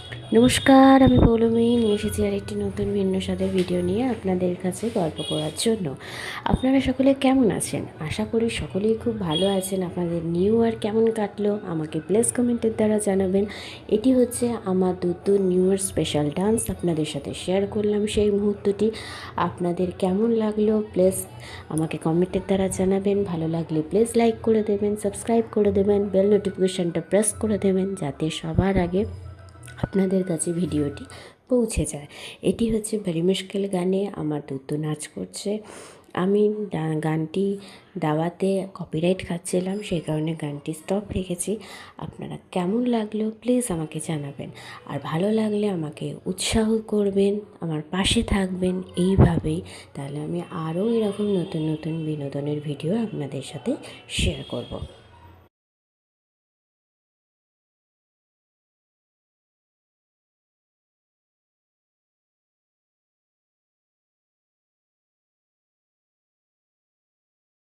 নমস্কার, আমি পৌলমী নিয়ে এসেছি আরেকটি নতুন ভিন্ন স্বাদের ভিডিও নিয়ে আপনাদের কাছে গল্প করার জন্য। আপনারা সকলে কেমন আছেন? আশা করি সকলেই খুব ভালো আছেন। আপনাদের নিউ ইয়ার কেমন কাটলো আমাকে প্লিজ কমেন্টের দ্বারা জানাবেন। এটি হচ্ছে আমার দুদ্দুর নিউ ইয়ার স্পেশাল ডান্স, আপনাদের সাথে শেয়ার করলাম সেই মুহূর্তটি। আপনাদের কেমন লাগলো প্লিজ আমাকে কমেন্টের দ্বারা জানাবেন। ভালো লাগলে প্লিজ লাইক করে দেবেন, সাবস্ক্রাইব করে দেবেন, বেল নোটিফিকেশানটা প্রেস করে দেবেন যাতে সবার আগে আপনাদের কাছে ভিডিওটি পৌঁছে যায়। এটি হচ্ছে ভেরি মুশকিল গানে আমার দুদ্দু নাচ করছে। আমি গানটি দাওয়াতে কপিরাইট খাচ্ছিলাম, সেই কারণে গানটি স্টপ রেখেছি। আপনারা কেমন লাগলো প্লিজ আমাকে জানাবেন, আর ভালো লাগলে আমাকে উৎসাহ করবেন, আমার পাশে থাকবেন এইভাবেই। তাহলে আমি আরও এরকম নতুন নতুন বিনোদনের ভিডিও আপনাদের সাথে শেয়ার করব।